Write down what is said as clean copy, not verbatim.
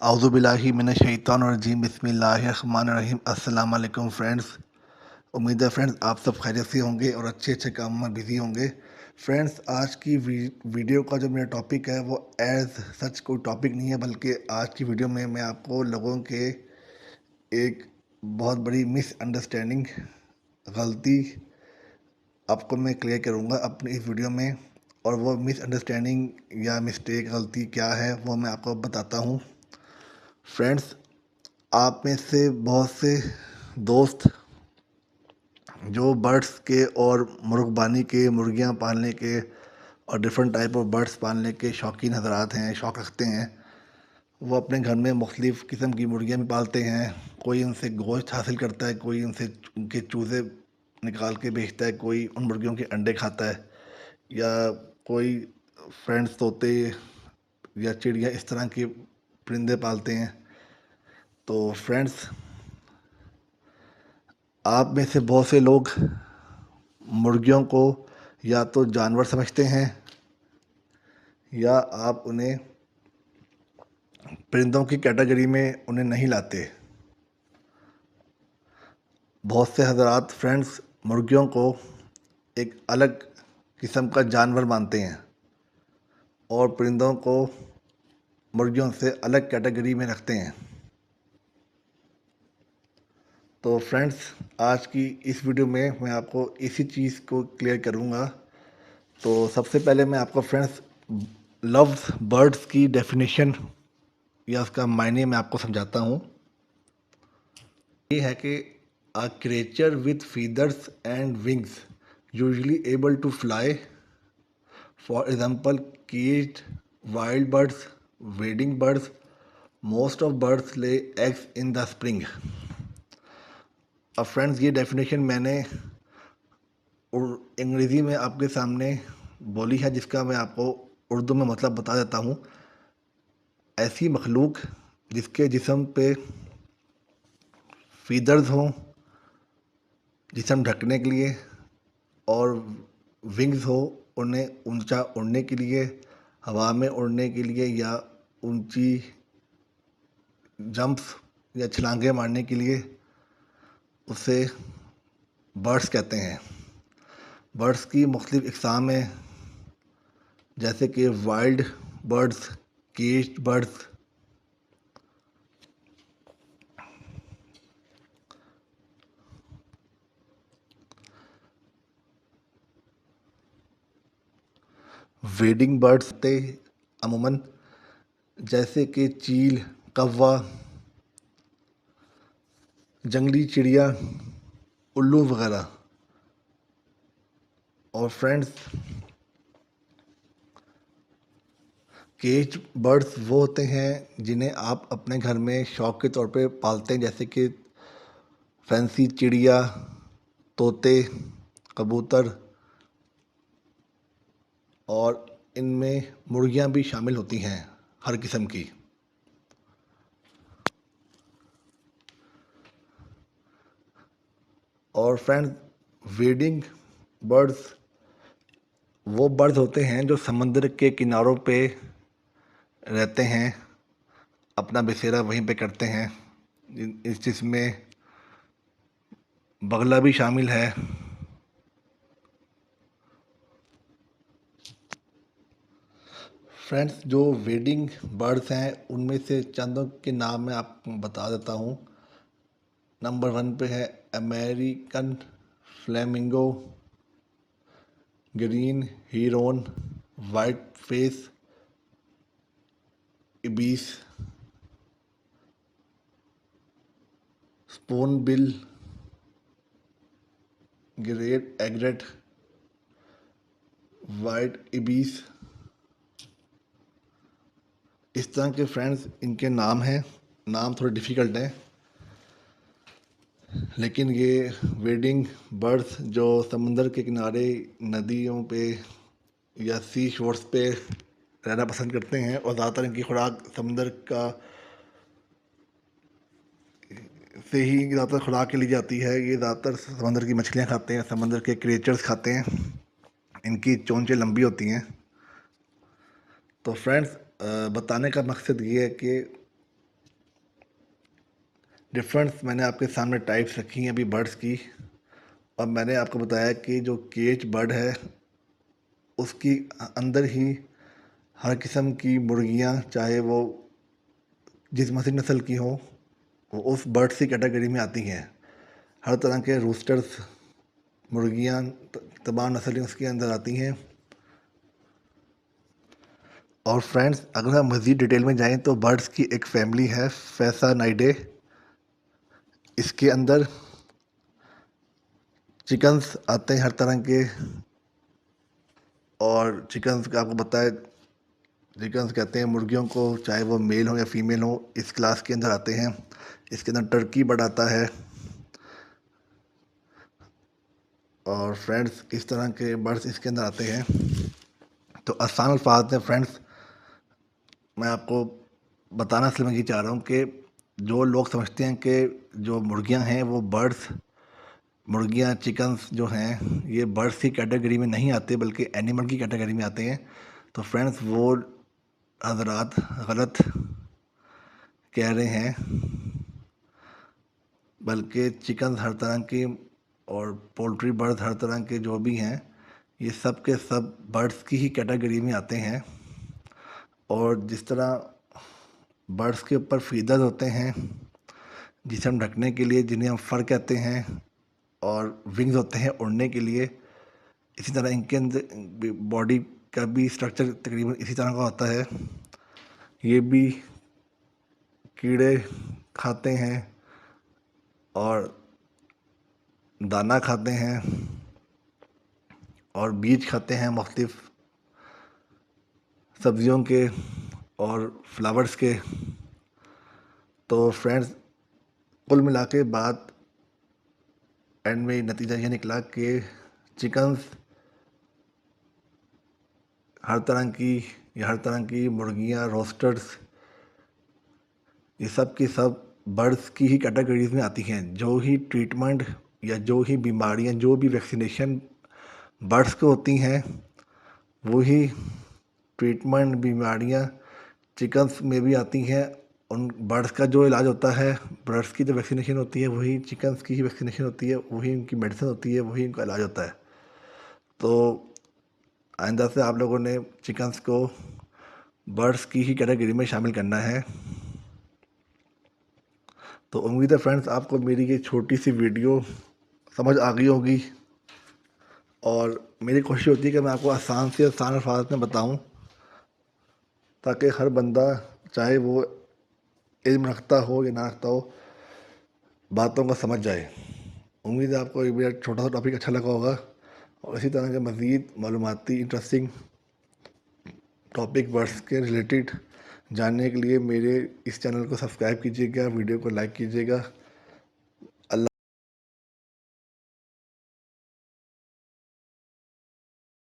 आउज़ुबिल्लाहि मिनश्शैतानिर्रजीम बिस्मिल्लाहिर्रहमानिर्रहीम। अस्सलाम वालेकुम फ्रेंड्स। उम्मीद है फ्रेंड्स आप सब खैरियत से होंगे और अच्छे अच्छे कामों में बिज़ी होंगे। फ्रेंड्स आज की वीडियो का जो मेरा टॉपिक है वो एज सच कोई टॉपिक नहीं है, बल्कि आज की वीडियो में मैं आपको लोगों के एक बहुत बड़ी मिसअंडरस्टैंडिंग, गलती आपको मैं क्लियर करूँगा अपनी इस वीडियो में। और वो मिसअंडरस्टैंडिंग या मिस्टेक, गलती क्या है वो मैं आपको बताता हूँ। फ्रेंड्स, आप में से बहुत से दोस्त जो बर्ड्स के और मुर्गबानी के, मुर्गियाँ पालने के और डिफरेंट टाइप ऑफ बर्ड्स पालने के शौकीन हजरात हैं, शौक़ रखते हैं, वो अपने घर में मुख्तलिफ़ किस्म की मुर्गियाँ भी पालते हैं। कोई उनसे गोश्त हासिल करता है, कोई उनसे उनके चूज़े निकाल के बेचता है, कोई उन मुर्गियों के अंडे खाता है, या कोई फ्रेंड्स तोते या चिड़िया इस तरह के परिंदे पालते हैं। तो फ्रेंड्स, आप में से बहुत से लोग मुर्गियों को या तो जानवर समझते हैं या आप उन्हें परिंदों की कैटेगरी में उन्हें नहीं लाते। बहुत से हज़रात फ्रेंड्स मुर्गियों को एक अलग किस्म का जानवर मानते हैं और परिंदों को मुर्गियों से अलग कैटेगरी में रखते हैं। तो फ्रेंड्स, आज की इस वीडियो में मैं आपको इसी चीज़ को क्लियर करूँगा। तो सबसे पहले मैं आपको फ्रेंड्स लव्स बर्ड्स की डेफिनेशन या उसका मायने मैं आपको समझाता हूँ। ये है कि a creature with feathers and wings usually able to fly, for example caged wild birds, wading birds, most of birds lay eggs in the spring. अब फ्रेंड्स, ये डेफिनेशन मैंने अंग्रेज़ी में आपके सामने बोली है, जिसका मैं आपको उर्दू में मतलब बता देता हूँ। ऐसी मखलूक जिसके जिस्म पे फीदर्स हों, जिस्म ढकने के लिए, और विंग्स हो उन्हें ऊंचा उड़ने के लिए, हवा में उड़ने के लिए, या ऊंची जंप्स या छलांगे मारने के लिए, उसे बर्ड्स कहते हैं। बर्ड्स की मुख्तलिफ इक़साम हैं, जैसे कि wild birds, caged birds, wading birds थे अमूमन, जैसे कि चील, कौवा, जंगली चिड़िया, उल्लू वगैरह। और फ्रेंड्स, केज बर्ड्स वो होते हैं जिन्हें आप अपने घर में शौक के तौर पे पालते हैं, जैसे कि फैंसी चिड़िया, तोते, कबूतर, और इनमें मुर्गियां भी शामिल होती हैं हर किस्म की। और फ्रेंड्स, वेडिंग बर्ड्स वो बर्ड्स होते हैं जो समंदर के किनारों पे रहते हैं, अपना बसेरा वहीं पे करते हैं। जिसमें बगला भी शामिल है। फ्रेंड्स, जो वेडिंग बर्ड्स हैं उनमें से चंदों के नाम मैं आपको बता देता हूँ। नंबर 1 पे है American flamingo, green heron, white face ibis, spoonbill, great egret, white ibis. इस तरह के फ्रेंड्स इनके नाम हैं। नाम थोड़े डिफ़िकल्ट हैं, लेकिन ये वेडिंग बर्ड्स जो समंदर के किनारे, नदियों पे या सी शोर्स पे रहना पसंद करते हैं, और ज़्यादातर इनकी खुराक समंदर का से ही ज़्यादातर खुराक के ली जाती है। ये ज़्यादातर समंदर की मछलियाँ खाते हैं, समंदर के क्रिएचर्स खाते हैं। इनकी चोंचें लंबी होती हैं। तो फ्रेंड्स, बताने का मकसद ये है कि डिफरेंस मैंने आपके सामने टाइप्स रखी हैं अभी बर्ड्स की। और मैंने आपको बताया कि जो केज बर्ड है उसकी अंदर ही हर किस्म की मुर्गियां, चाहे वो जिस मर्जी नस्ल की हो, वो उस बर्ड्स की कैटेगरी में आती हैं। हर तरह के रूस्टर्स, मुर्गियां, तमाम नस्लें उसके अंदर आती हैं। और फ्रेंड्स, अगर हम मज़ीद डिटेल में जाएं तो बर्ड्स की एक फैमिली है फैसानाइडे। इसके अंदर चिकन्स आते हैं हर तरह के। और चिकन्स का आपको बताया, चिकन्स कहते हैं मुर्गियों को, चाहे वो मेल हो या फीमेल हो, इस क्लास के अंदर आते हैं। इसके अंदर टर्की बर्ड आता है। और फ्रेंड्स, इस तरह के बर्ड्स इसके अंदर आते हैं। तो आसान अल्फाज में फ्रेंड्स, मैं आपको बताना इसलिए मैं ये चाह रहा हूँ कि जो लोग समझते हैं कि जो मुर्गियाँ हैं वो बर्ड्स, मुर्गियाँ चिकन्स जो हैं ये बर्ड्स की कैटेगरी में नहीं आते बल्कि एनिमल की कैटेगरी में आते हैं, तो फ्रेंड्स वो हजरात गलत कह रहे हैं। बल्कि चिकन हर तरह की और पोल्ट्री बर्ड्स हर तरह के जो भी हैं, ये सब के सब बर्ड्स की ही कैटेगरी में आते हैं। और जिस तरह बर्ड्स के ऊपर फीदर्स होते हैं जिसे हम ढकने के लिए, जिन्हें हम फर कहते हैं, और विंग्स होते हैं उड़ने के लिए, इसी तरह इनके अंदर बॉडी का भी स्ट्रक्चर तकरीबन इसी तरह का होता है। ये भी कीड़े खाते हैं और दाना खाते हैं और बीज खाते हैं मुख्तलिफ सब्जियों के और फ्लावर्स के। तो फ्रेंड्स, कुल मिला के बात एंड में नतीजा ये निकला कि चिकन्स हर तरह की, या हर तरह की मुर्गियाँ, रोस्टर्स, ये सब की सब बर्ड्स की ही कैटेगरीज में आती हैं। जो ही ट्रीटमेंट या जो ही बीमारियाँ, जो भी वैक्सीनेशन बर्ड्स को होती हैं, वही ट्रीटमेंट बीमारियाँ चिकन्स में भी आती हैं। उन बर्ड्स का जो इलाज होता है, बर्ड्स की जो वैक्सीनेशन होती है वही चिकन्स की ही वैक्सीनेशन होती है, वही उनकी मेडिसिन होती है, वही उनका इलाज होता है। तो आइंदा से आप लोगों ने चिकन्स को बर्ड्स की ही कैटेगरी में शामिल करना है। तो उम्मीद है फ्रेंड्स आपको मेरी ये छोटी सी वीडियो समझ आ गई होगी। और मेरी कोशिश होती है कि मैं आपको आसान से आसान अल्फाज में बताऊं, ताकि हर बंदा, चाहे वो इल्म रखता हो या ना रखता हो, बातों को समझ जाए। उम्मीद है आपको ये मेरा छोटा सा टॉपिक अच्छा लगा होगा। और इसी तरह के मज़ीद मालूमाती इंटरेस्टिंग टॉपिक बर्ड्स के रिलेटेड जानने के लिए मेरे इस चैनल को सब्सक्राइब कीजिएगा, वीडियो को लाइक कीजिएगा।